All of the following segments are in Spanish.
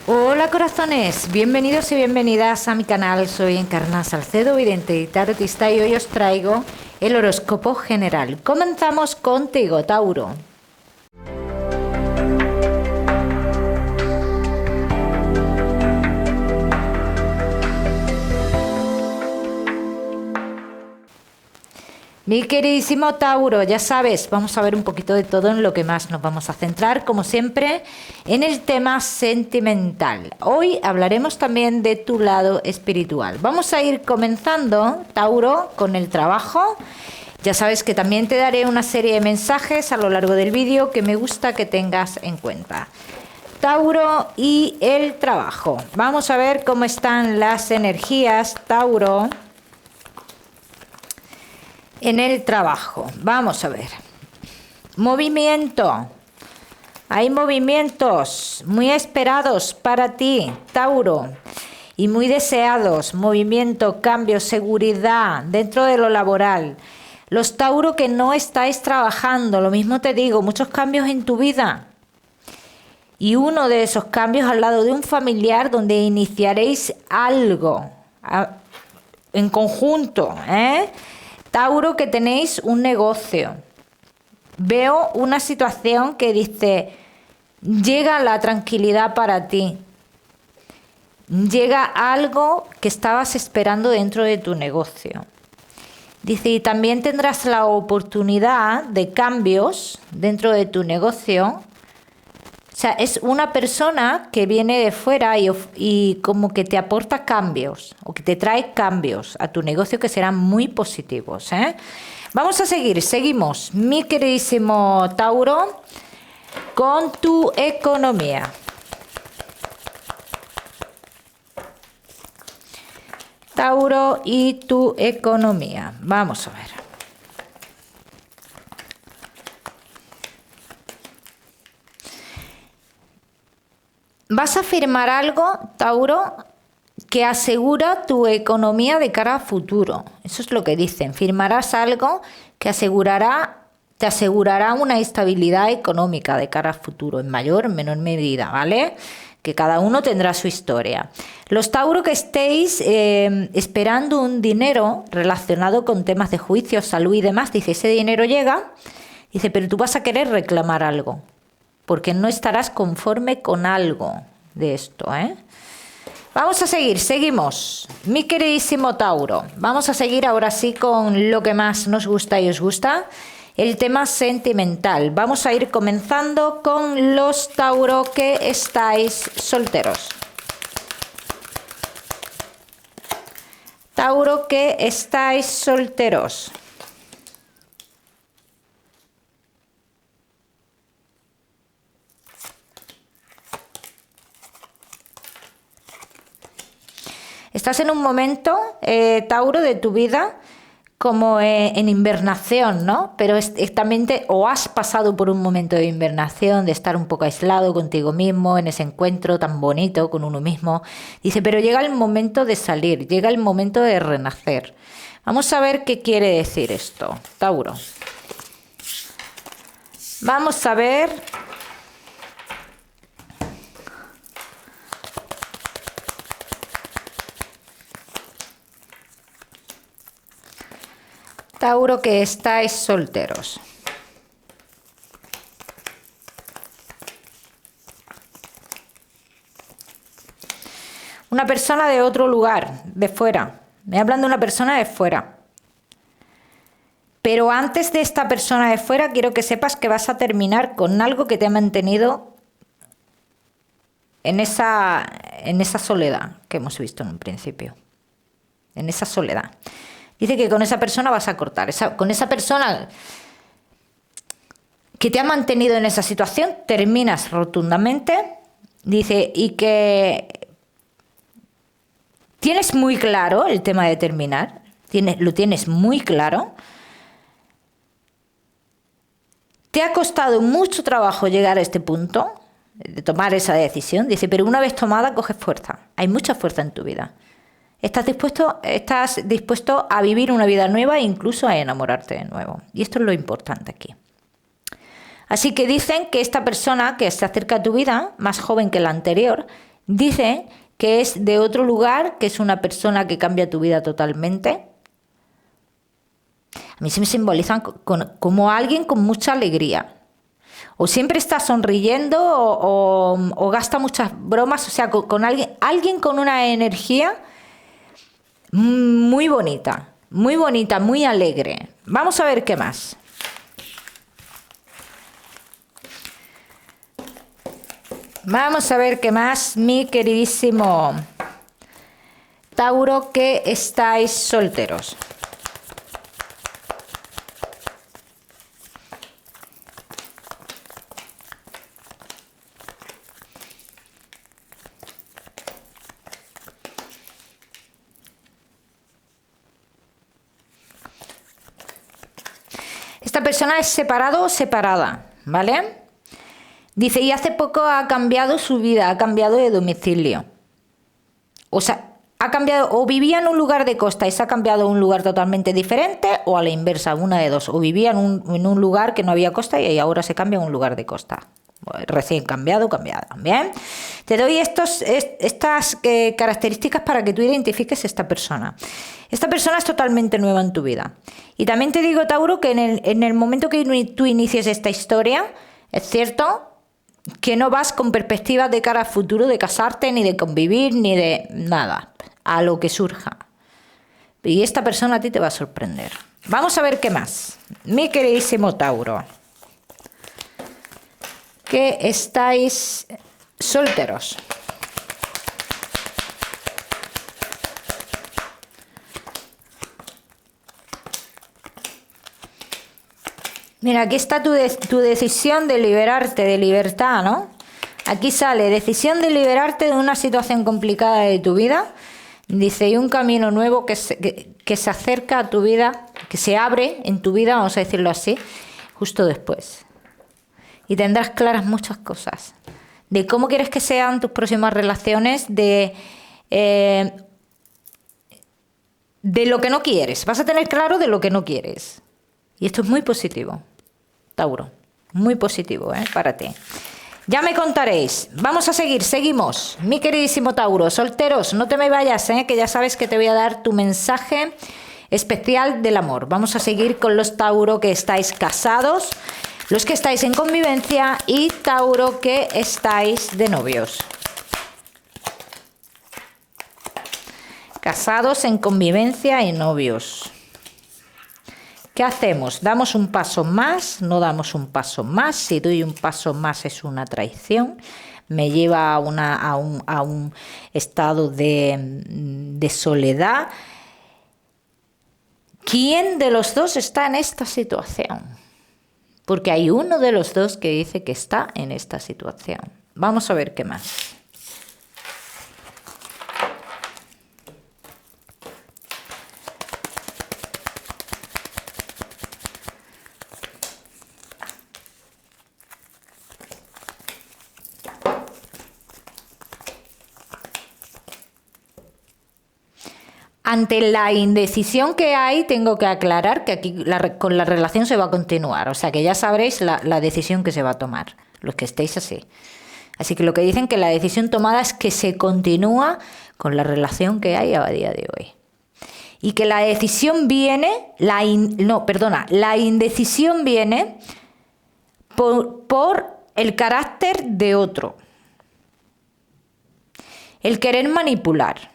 Hola corazones, bienvenidos y bienvenidas a mi canal. Soy Encarna Salcedo, vidente y tarotista, y hoy os traigo el horóscopo general. Comenzamos contigo, Tauro. Mi queridísimo Tauro, ya sabes, vamos a ver un poquito de todo en lo que más nos vamos a centrar, como siempre, en el tema sentimental. Hoy hablaremos también de tu lado espiritual. Vamos a ir comenzando, Tauro, con el trabajo. Ya sabes que también te daré una serie de mensajes a lo largo del vídeo que me gusta que tengas en cuenta. Tauro y el trabajo. Vamos a ver cómo están las energías, Tauro, en el trabajo. Vamos a ver. Movimiento. Hay movimientos muy esperados para ti, Tauro, y muy deseados. Movimiento, cambio, seguridad dentro de lo laboral. Los Tauro que no estáis trabajando, lo mismo te digo, muchos cambios en tu vida. Y uno de esos cambios al lado de un familiar donde iniciaréis algo en conjunto, Tauro, que tenéis un negocio. Veo una situación que dice, llega la tranquilidad para ti. Llega algo que estabas esperando dentro de tu negocio. Dice, y también tendrás la oportunidad de cambios dentro de tu negocio. O sea, es una persona que viene de fuera y como que te aporta cambios o que te trae cambios a tu negocio que serán muy positivos, Vamos a seguimos, mi queridísimo Tauro, con tu economía. Tauro y tu economía. Vamos a ver. Vas a firmar algo, Tauro, que asegura tu economía de cara a futuro. Eso es lo que dicen. Firmarás algo que te asegurará una estabilidad económica de cara a futuro, en mayor o menor medida, ¿vale? Que cada uno tendrá su historia. Los Tauro que estéis esperando un dinero relacionado con temas de juicio, salud y demás, dice, ese dinero llega, dice, pero tú vas a querer reclamar algo, porque no estarás conforme con algo de esto, Vamos a seguimos, mi queridísimo Tauro. Vamos a seguir ahora sí con lo que más nos gusta y os gusta, el tema sentimental. Vamos a ir comenzando con los Tauro que estáis solteros. Tauro que estáis solteros. Estás en un momento, Tauro, de tu vida como en invernación, ¿no? Pero también o has pasado por un momento de invernación, de estar un poco aislado contigo mismo, en ese encuentro tan bonito con uno mismo. Dice, pero llega el momento de salir, llega el momento de renacer. Vamos a ver qué quiere decir esto, Tauro. Vamos a ver. Tauro que estáis solteros. Una persona de otro lugar, de fuera. Me hablan de una persona de fuera. Pero antes de esta persona de fuera, quiero que sepas que vas a terminar con algo que te ha mantenido en esa soledad que hemos visto en un principio. En esa soledad. Dice que con esa persona vas a cortar. Con esa persona que te ha mantenido en esa situación, terminas rotundamente. Dice, y que tienes muy claro el tema de terminar. Lo tienes muy claro. Te ha costado mucho trabajo llegar a este punto, de tomar esa decisión. Dice, pero una vez tomada, coges fuerza. Hay mucha fuerza en tu vida. Estás dispuesto a vivir una vida nueva e incluso a enamorarte de nuevo. Y esto es lo importante aquí. Así que dicen que esta persona que se acerca a tu vida, más joven que la anterior, Dice que es de otro lugar, que es una persona que cambia tu vida totalmente. A mí se me simbolizan como alguien con mucha alegría. O siempre está sonriendo o gasta muchas bromas, o sea, con alguien con una energía muy bonita, muy alegre. Vamos a ver qué más. Vamos a ver qué más, mi queridísimo Tauro, que estáis solteros. Esta persona es separado o separada, ¿vale? Dice, y hace poco ha cambiado su vida, ha cambiado de domicilio. O sea, ha cambiado, o vivía en un lugar de costa y se ha cambiado a un lugar totalmente diferente, o a la inversa, una de dos. O vivía en un lugar que no había costa y ahora se cambia a un lugar de costa. Recién cambiado, bien. Te doy estas características para que tú identifiques esta persona. Esta persona es totalmente nueva en tu vida. Y también te digo, Tauro, que en el momento que tú inicies esta historia, es cierto que no vas con perspectivas de cara al futuro de casarte, ni de convivir, ni de nada, a lo que surja. Y esta persona a ti te va a sorprender. Vamos a ver qué más. Mi queridísimo Tauro, que estáis solteros. Mira, aquí está tu decisión de liberarte, de libertad, ¿no? Aquí sale decisión de liberarte de una situación complicada de tu vida. Dice, y un camino nuevo que se acerca a tu vida, que se abre en tu vida, vamos a decirlo así, justo después. Y tendrás claras muchas cosas. De cómo quieres que sean tus próximas relaciones, de lo que no quieres. Vas a tener claro de lo que no quieres. Y esto es muy positivo, Tauro. Muy positivo, para ti. Ya me contaréis. Vamos a seguimos. Mi queridísimo Tauro, solteros, no te me vayas, que ya sabes que te voy a dar tu mensaje especial del amor. Vamos a seguir con los Tauro que estáis casados, los que estáis en convivencia y Tauro que estáis de novios. Casados, en convivencia y novios. ¿Qué hacemos? ¿Damos un paso más? ¿No damos un paso más? Si doy un paso más es una traición. Me lleva a un estado de soledad. ¿Quién de los dos está en esta situación? Porque hay uno de los dos que dice que está en esta situación. Vamos a ver qué más. Ante la indecisión que hay, tengo que aclarar que aquí con la relación se va a continuar. O sea que ya sabréis la decisión que se va a tomar, los que estéis así. Así que lo que dicen que la decisión tomada es que se continúa con la relación que hay a día de hoy. Y que la decisión viene, la indecisión viene por el carácter de otro. El querer manipular.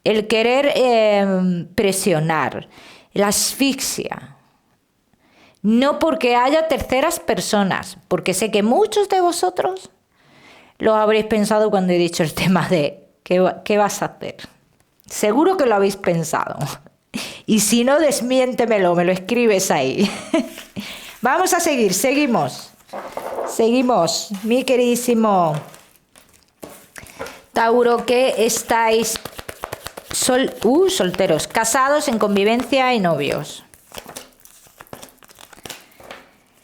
El querer presionar, la asfixia. No porque haya terceras personas, porque sé que muchos de vosotros lo habréis pensado cuando he dicho el tema de ¿qué vas a hacer? Seguro que lo habéis pensado. Y si no, desmiéntemelo, me lo escribes ahí. Vamos a seguimos. Seguimos, mi queridísimo Tauro, que estáis solteros, casados, en convivencia y novios.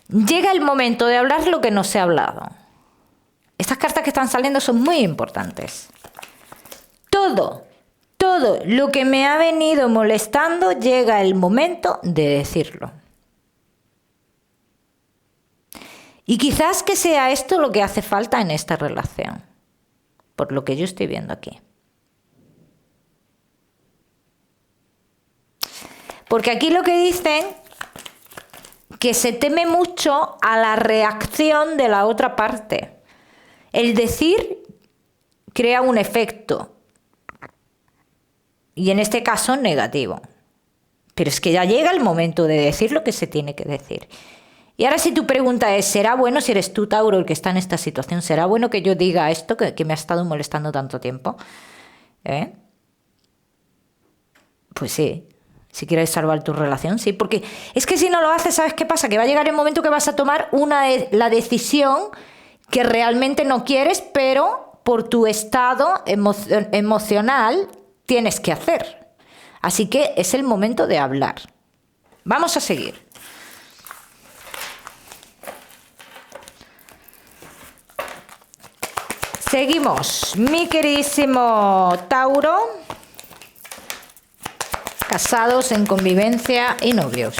Llega el momento de hablar lo que no se ha hablado. Estas cartas que están saliendo son muy importantes. Todo lo que me ha venido molestando, llega el momento de decirlo. Y quizás que sea esto lo que hace falta en esta relación. por lo que yo estoy viendo aquí. Porque aquí lo que dicen, que se teme mucho a la reacción de la otra parte. El decir crea un efecto, y en este caso negativo. Pero es que ya llega el momento de decir lo que se tiene que decir. Y ahora si tu pregunta es, ¿será bueno, si eres tú, Tauro, el que está en esta situación, será bueno que yo diga esto que me ha estado molestando tanto tiempo? Pues sí, si quieres salvar tu relación, sí, porque es que si no lo haces, ¿sabes qué pasa? Que va a llegar el momento que vas a tomar la decisión que realmente no quieres, pero por tu estado emocional tienes que hacer. Así que es el momento de hablar. Vamos a seguir. Seguimos, mi queridísimo Tauro, casados, en convivencia y novios.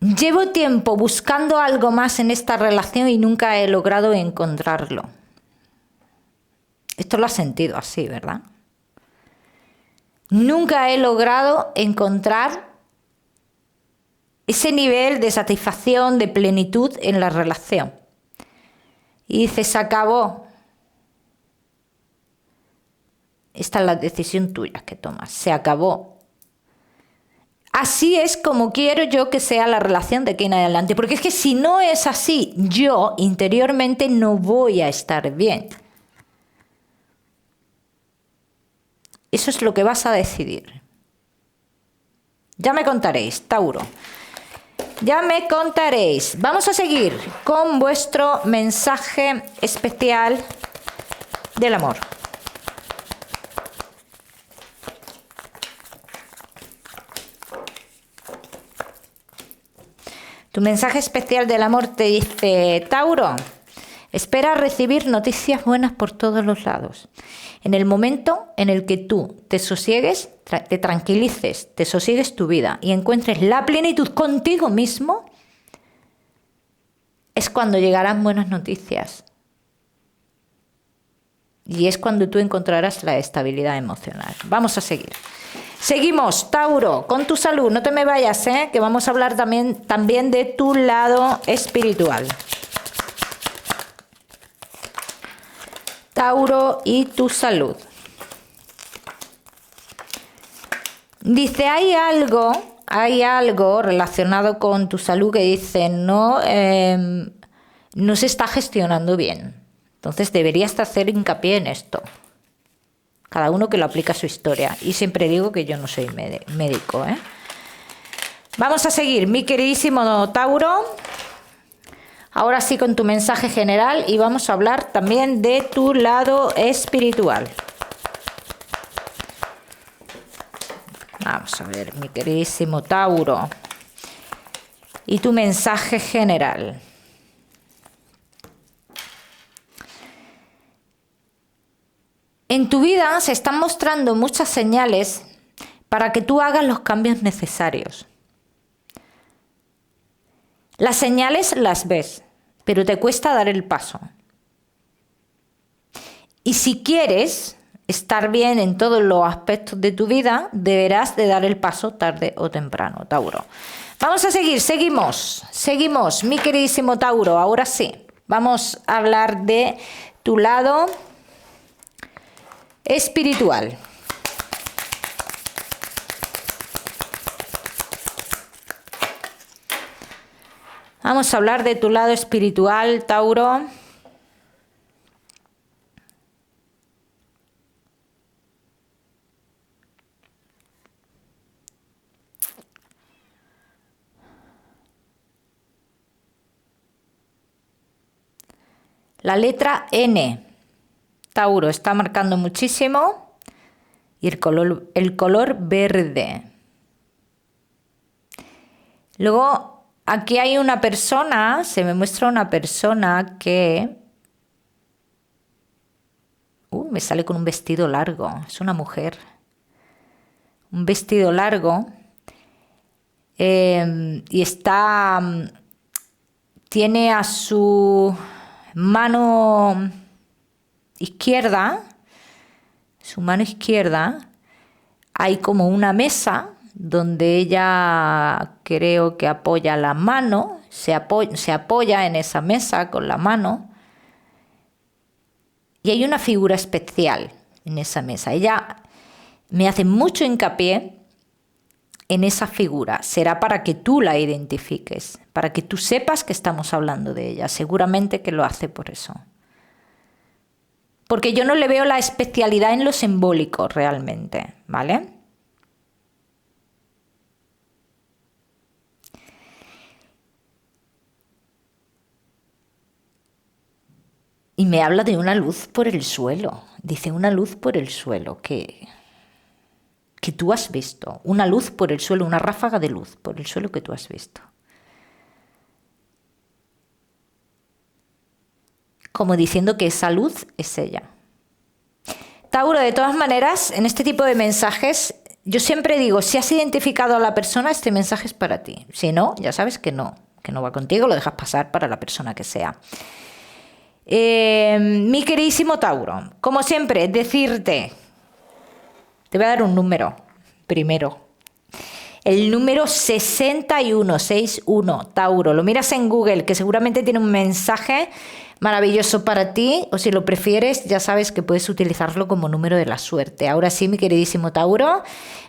Llevo tiempo buscando algo más en esta relación y nunca he logrado encontrarlo. Esto lo has sentido así, ¿verdad? Nunca he logrado encontrar ese nivel de satisfacción, de plenitud en la relación. Y dices, se acabó. Esta es la decisión tuya que tomas. Se acabó. Así es como quiero yo que sea la relación de aquí en adelante. Porque es que si no es así, yo interiormente no voy a estar bien. Eso es lo que vas a decidir. Ya me contaréis, Tauro. Ya me contaréis. Vamos a seguir con vuestro mensaje especial del amor. Tu mensaje especial del amor te dice, Tauro, espera recibir noticias buenas por todos los lados. En el momento en el que tú te sosiegues, te tranquilices, te sosiegues tu vida y encuentres la plenitud contigo mismo, es cuando llegarán buenas noticias. Y es cuando tú encontrarás la estabilidad emocional. Vamos a seguir. Seguimos, Tauro, con tu salud. No te me vayas, que vamos a hablar también de tu lado espiritual. Tauro y tu salud. Dice, hay algo relacionado con tu salud que dice, no se está gestionando bien. Entonces deberías hacer hincapié en esto. Cada uno que lo aplica a su historia. Y siempre digo que yo no soy médico. Vamos a seguir, mi queridísimo Tauro. Ahora sí con tu mensaje general y vamos a hablar también de tu lado espiritual. Vamos a ver, mi queridísimo Tauro. Y tu mensaje general. En tu vida se están mostrando muchas señales para que tú hagas los cambios necesarios. Las señales las ves, pero te cuesta dar el paso. Y si quieres estar bien en todos los aspectos de tu vida, deberás de dar el paso tarde o temprano, Tauro. Vamos a seguir, seguimos, mi queridísimo Tauro. Ahora sí, vamos a hablar de tu lado espiritual. Vamos a hablar de tu lado espiritual, Tauro. La letra N, Tauro, está marcando muchísimo. Y el color verde. Luego, aquí hay una persona, se me muestra una persona que me sale con un vestido largo, es una mujer. Un vestido largo y tiene a su mano izquierda, hay como una mesa donde ella creo que apoya la mano, se apoya en esa mesa con la mano y hay una figura especial en esa mesa. Ella me hace mucho hincapié en esa figura. Será para que tú la identifiques, para que tú sepas que estamos hablando de ella. Seguramente que lo hace por eso. Porque yo no le veo la especialidad en lo simbólico realmente, ¿vale? Y me habla de una luz por el suelo. Dice una luz por el suelo que tú has visto. Una luz por el suelo, una ráfaga de luz por el suelo que tú has visto. Como diciendo que esa luz es ella. Tauro, de todas maneras, en este tipo de mensajes, yo siempre digo, si has identificado a la persona, este mensaje es para ti. Si no, ya sabes que no va contigo, lo dejas pasar para la persona que sea. Mi queridísimo Tauro, como siempre, decirte, te voy a dar un número primero. El número 6161, Tauro. Lo miras en Google, que seguramente tiene un mensaje maravilloso para ti, o si lo prefieres, ya sabes que puedes utilizarlo como número de la suerte. Ahora sí, mi queridísimo Tauro,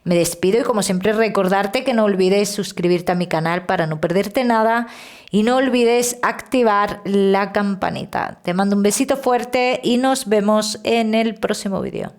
me despido y como siempre recordarte que no olvides suscribirte a mi canal para no perderte nada y no olvides activar la campanita. Te mando un besito fuerte y nos vemos en el próximo vídeo.